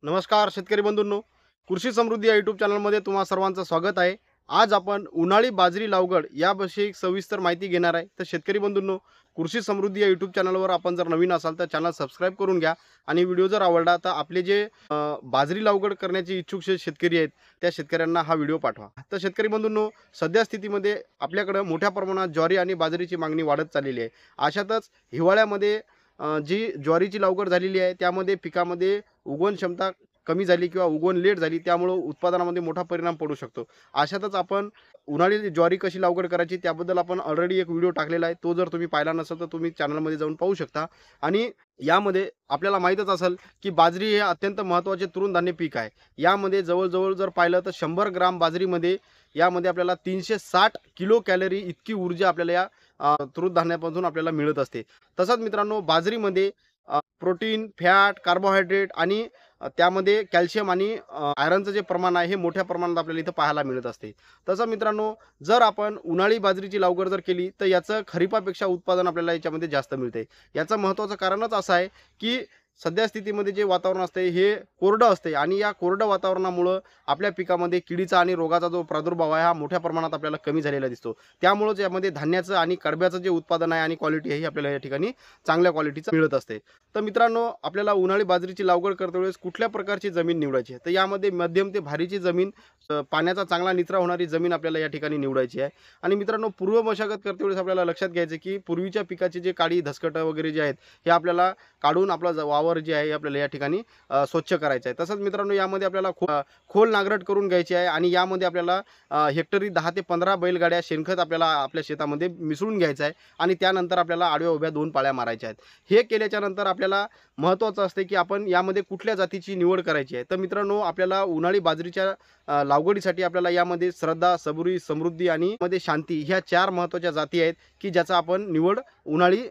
नमस्कार शेतकरी बंधूंनो, कृषी समृद्धी या यूट्यूब चॅनलमध्ये तुम्हा सर्वांचं स्वागत आहे। आज आपण उन्हाळी बाजरी लावगड याविषयी सविस्तर माहिती घेणार आहे। तर शेतकरी बंधूंनो, कृषी समृद्धी या यूट्यूब चॅनलवर आपण जर नवीन असाल तर चॅनल सबस्क्राइब करून घ्या आणि व्हिडिओ जर आवडला तर आपले जे बाजरी लावगड करण्याचे इच्छुक शेतकरी आहेत त्या शेतकऱ्यांना हा व्हिडिओ पाठवा। तर शेतकरी बंधूंनो, सध्या स्थितीमध्ये आपल्याकडे मोठ्या प्रमाणात ज्वारी आणि बाजरीची मागणी वाढत चाललेली आहे। अशातच हिवाळ्यामध्ये जी ज्वारीची लावगड झालेली आहे त्यामध्ये पिकामध्ये उगवण क्षमता कमी झाली किंवा उगवण लेट झाली, त्यामुळे उत्पादनामध्ये मोठा परिणाम पडू शकतो। अशातच आपण उन्हाळी ज्वारी कशी लावगड करायची त्याबद्दल आपण ऑलरेडी एक व्हिडिओ टाकलेला आहे। तो जर तुम्ही पाहिला नसेल तर तुम्ही चॅनलमध्ये जाऊन पाहू शकता। आणि यामध्ये आपल्याला माहीतच असेल की बाजरी हे अत्यंत महत्त्वाचे तृणधान्य पीक आहे। यामध्ये जवळजवळ जर पाहिलं तर 100 ग्राम बाजरीमध्ये यामध्ये आपल्याला 360 किलो कॅलरी इतकी ऊर्जा आपल्याला या तृणधान्यापासून आपल्याला मिळत असते। तसंच मित्रांनो, बाजरीमध्ये प्रोटीन, फॅट, कार्बोहायड्रेट आणि त्यामध्ये कॅल्शियम आणि आयरनचं जे प्रमाण आहे हे मोठ्या प्रमाणात आपल्याला इथं पाहायला मिळत असते। तसं मित्रांनो, जर आपण उन्हाळी बाजरीची लावगड जर केली तर याचं खरीपापेक्षा उत्पादन आपल्याला याच्यामध्ये जास्त मिळते। याचं महत्त्वाचं कारणच असं आहे की सध्या स्थितीमध्ये जे वातावरण असते हे कोरडं असते आणि या कोरडं वातावरणामुळं आपल्या पिकामध्ये किडीचा आणि रोगाचा जो प्रादुर्भाव आहे हा मोठ्या प्रमाणात आपल्याला कमी झालेला दिसतो। त्यामुळेच यामध्ये धान्याचं आणि कडब्याचं जे उत्पादन आहे आणि क्वालिटी आहे ही आपल्याला या ठिकाणी चांगल्या क्वालिटीचं मिळत असते। तर मित्रांनो, आपल्याला उन्हाळी बाजरीची लावगड करते वेळेस कुठल्या प्रकारची जमीन निवडायची आहे, तर यामध्ये मध्यम ते भारीची जमीन, पाण्याचा चांगला निचरा होणारी जमीन आपल्याला या ठिकाणी निवडायची आहे। आणि मित्रांनो, पूर्व मशागत करते वेळेस आपल्याला लक्षात घ्यायचं की पूर्वीच्या पिकाचे जे काडी धसकटं वगैरे जे आहेत हे आपल्याला काढून आपला वावर जे आहे आपल्याला या ठिकाणी स्वच्छ करायचं आहे। तसंच मित्रांनो, यामध्ये आपल्याला खोल नांगरट करून घ्यायची आहे आणि यामध्ये आपल्याला हेक्टरी 10 ते 15 बैलगाड्या शेणखत आपल्याला आपल्या शेतामध्ये मिसळून घ्यायचं आहे आणि त्यानंतर आपल्याला आडव्या उभ्या 2 पाळ्या मारायच्या आहेत। हे केल्याच्या नंतर आपल्याला महत्त्वाचं असते की आपण यामध्ये कुठल्या जातीची निवड करायची आहे। तर मित्रांनो, आपल्याला उन्हाळी बाजरीच्या लागवडीसाठी आपल्याला यामध्ये श्रद्धा, सबुरी, समृद्धी आणि मध्ये शांती ह्या 4 महत्त्वाच्या जाती आहेत की ज्याचा आपण निवड उन्हाळी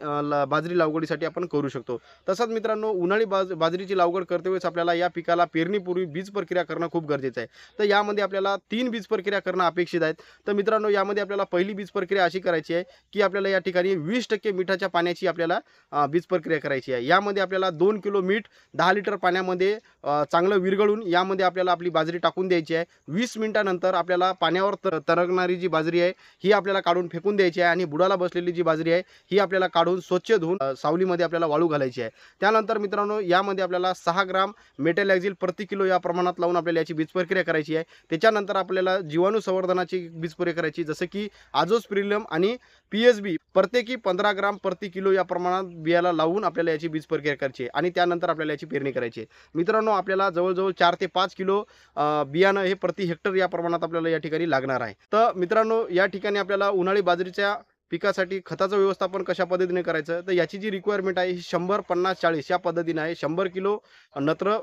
बाजरी लागवडीसाठी आपण करू शकतो। तसंच मित्रांनो, उन्हाळी बाजरीची लागवड करते वेळेस आपल्याला या पिकाला पेरणीपूर्वी बीज प्रक्रिया करणं खूप गरजेचं आहे। तर यामध्ये आपल्याला 3 बीज प्रक्रिया करणं अपेक्षित आहेत। तर मित्रांनो, यामध्ये आपल्याला पहिली बीज प्रक्रिया अशी करायची आहे की आपल्याला या ठिकाणी 20% मिठाच्या पाण्याची आपल्याला बीज प्रक्रिया करायची आहे। यामध्ये आपल्याला 2 किलो मीठ 10 लिटर पाण्यामध्ये चांगलं विरघळून यामध्ये आपल्याला आपली बाजरी टाकून द्यायची आहे। 20 मिनिटानंतर आपल्याला पाण्यावर तरंगणारी जी बाजरी आहे ही आपल्याला काढून फेकून द्यायची आहे आणि बुडाला बसलेली जी बाजरी आहे ही आपल्याला काढून स्वच्छ धुवून सावलीमध्ये आपल्याला वाळू घालायची आहे। त्यानंतर मित्रांनो, यामध्ये आपल्याला 6 ग्राम मेटॅलॅक्झिल प्रति किलो या प्रमाणात लावून आपल्याला याची बीज प्रक्रिया करायची आहे। त्याच्यानंतर आपल्याला जीवाणू संवर्धनाची बीज प्रक्रिया करायची, जसं की आझोस्पिरिलम आणि पीएसबी प्रत्येकी 15 ग्राम प्रति किलो या प्रमाणात बियाला लावून आपल्याला याची बीज प्रक्रिया करायची आहे आणि त्यानंतर आपल्याला याची पेरणी करायची आहे। मित्रांनो, आपल्याला जवळजवळ 4 ते 5 किलो बियाणं हे प्रति हेक्टर या प्रमाणात आपल्याला या ठिकाणी लागणार आहे। तर मित्रांनो, या ठिकाणी आपल्याला उन्हाळी बाजरीच्या पिकासाठी खताचं व्यवस्थापन कशा पद्धतीने करायचं, तर याची जी रिक्वायरमेंट आहे ही 100 50 40 या पद्धतीने आहे। 100 किलो नत्र,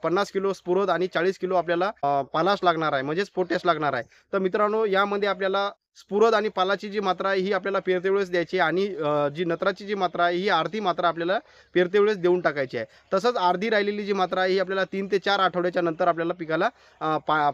50 किलो स्फुरद आणि 40 किलो आपल्याला पालाश लागणार आहे, म्हणजेच पोटॅश लागणार आहे। तर मित्रांनो, यामध्ये आपल्याला स्फुरद आणि पालाची जी मात्रा आहे ही आपल्याला पेरते वेळेस द्यायची आणि जी नत्राची जी मात्रा आहे ही अर्धी मात्रा आपल्याला पेरते वेळेस देऊन टाकायची आहे। तसंच अर्धी राहिलेली जी मात्रा आहे ही आपल्याला 3 ते 4 आठवड्याच्या नंतर आपल्याला पिकाला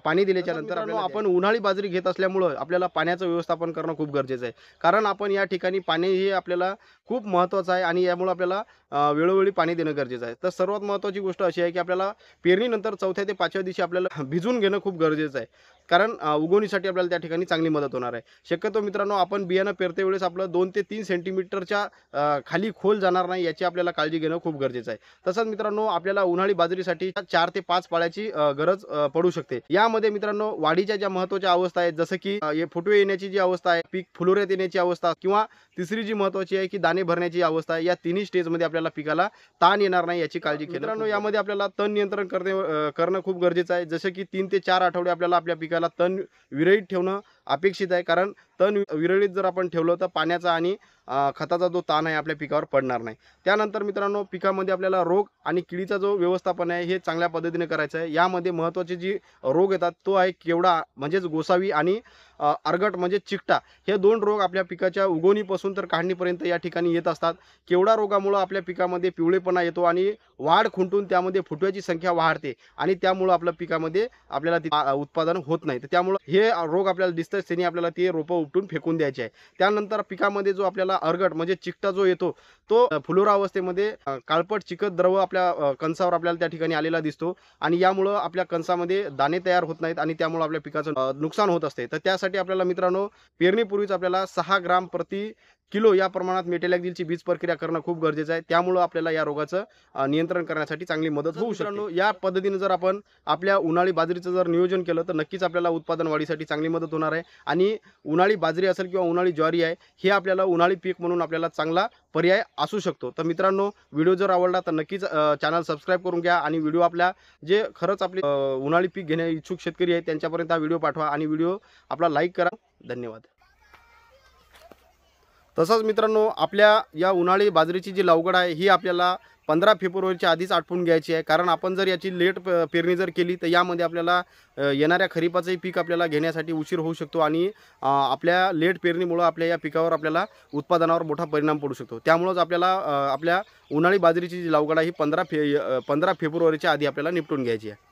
पाणी दिल्याच्या नंतर आपण उन्हाळी बाजरी घेत असल्यामुळं आपल्याला पाण्याचं व्यवस्थापन करणं खूप गरजेचं आहे। कारण आपण या ठिकाणी पाणी हे आपल्याला खूप महत्त्वाचं आहे आणि यामुळे आपल्याला वेळोवेळी पाणी देणं गरजेचं आहे। तर सर्वात महत्त्वाची गोष्ट अशी आहे की आपल्याला पेरणीनंतर 4थ्या ते 5व्या दिवशी आपल्याला भिजून घेणं खूप गरजेचं आहे, कारण उगवणीसाठी आपल्याला त्या ठिकाणी चांगली मदत होणार आहे। शक्यतो मित्रांनो, आपण बियाणं पेरते वेळेस आपलं 2 ते 3 सेंटीमीटरच्या खाली खोल जाणार नाही याची आपल्याला काळजी घेणं खूप गरजेचं आहे। तसंच मित्रांनो, आपल्याला उन्हाळी बाजरीसाठी 4 ते 5 पाळ्याची गरज पडू शकते। यामध्ये मित्रांनो, वाढीच्या ज्या महत्त्वाच्या अवस्था आहेत, जसं की फुटवे येण्याची जी अवस्था आहे, पीक फुलोऱ्यात येण्याची अवस्था, किंवा तिसरी जी महत्त्वाची आहे की दाणे भरण्याची अवस्था आहे, या तिन्ही स्टेजमध्ये आपल्याला पिकाला ताण येणार नाही याची काळजी घेणं। मित्रांनो, यामध्ये आपल्याला तण नियंत्रण करणं खूप गरजेचं आहे। जसं की 3 ते 4 आठवडे आपल्याला आपल्या पिकाला तण विरहित ठेवणं अपेक्षित आहे, कारण तण विरहित जर आपण ठेवलं तर पाण्याचा आणि खताचा जो ताण आहे आपल्या पिकावर पडणार नाही। त्यानंतर मित्रांनो, पिकामध्ये आपल्याला रोग आणि किडीचा जो व्यवस्थापन आहे हे चांगल्या पद्धतीने करायचं आहे। यामध्ये महत्त्वाचे जी रोग येतात तो आहे केवडा म्हणजेच गोसावी आणि अर्गट म्हणजे चिकटा, हे 2 रोग आपल्या पिकाच्या उगवणीपासून तर काढणीपर्यंत या ठिकाणी येत असतात। केवडा रोगामुळे आपल्या पिकामध्ये पिवळेपणा येतो आणि वाढ खुंटून त्यामध्ये फुटव्याची संख्या वाढते आणि त्यामुळे आपल्या पिकामध्ये आपल्याला उत्पादन होत नाही। तर त्यामुळे हे रोग आपल्याला दिसतात असतं त्यांनी आपल्याला ते रोपं उपटून फेकून द्यायचे आहे. त्यानंतर पिकामध्ये जो आपल्याला अर्गट म्हणजे चिकटा जो येतो तो फुलोरा अवस्थेमध्ये काळपट चिकट द्रव आपल्या कणसावर आपल्याला त्या ठिकाणी आलेला दिसतो आणि यामुळं आपल्या कणसामध्ये दाणे तयार होत नाहीत आणि त्यामुळं आपल्या पिकाचं नुकसान होत असते. तर त्यासाठी आपल्याला मित्रांनो पेरणीपूर्वीच आपल्याला 6 ग्राम प्रति किलो या प्रमाणात मेटॅलॅक्झिलची बीज प्रक्रिया करणं खूप गरजेचं आहे. त्यामुळं आपल्याला या रोगाचं नियंत्रण करण्यासाठी चांगली मदत होऊ शकते. या पद्धतीने जर आपण आपल्या उन्हाळी बाजरीचं जर नियोजन केलं तर नक्कीच आपल्याला उत्पादन वाढीसाठी चांगली मदत होणार आहे. आणि उन्हाळी बाजरी असेल किंवा उन्हाळी ज्वारी आहे हे आपल्याला उन्हाळी पीक म्हणून आपल्याला चांगला पर्याय असू शकतो. तर मित्रांनो, व्हिडिओ जर आवडला तर नक्कीच चॅनल सबस्क्राईब करून घ्या आणि व्हिडिओ आपल्या जे खरंच आपले उन्हाळी पीक घेण्या इच्छुक शेतकरी आहेत त्यांच्यापर्यंत हा व्हिडिओ पाठवा आणि व्हिडिओ आपला लाईक करा. धन्यवाद. तसंच मित्रांनो, आपल्या या उन्हाळी बाजरीची जी लागवड आहे ही आपल्याला 15 फेब्रुवारीच्या आधीच आटपून घ्यायची आहे. कारण आपण जर याची लेट पेरणी जर केली तर यामध्ये आपल्याला येणाऱ्या खरीपाचंही पीक आपल्याला घेण्यासाठी उशीर होऊ शकतो आणि आपल्या लेट पेरणीमुळं आपल्या या पिकावर आपल्याला उत्पादनावर मोठा परिणाम पडू शकतो. त्यामुळंच आपल्याला आपल्या उन्हाळी बाजरीची जी लागवड आहे ही 15 फेब्रुवारीच्या आधी आपल्याला निपटून घ्यायची आहे.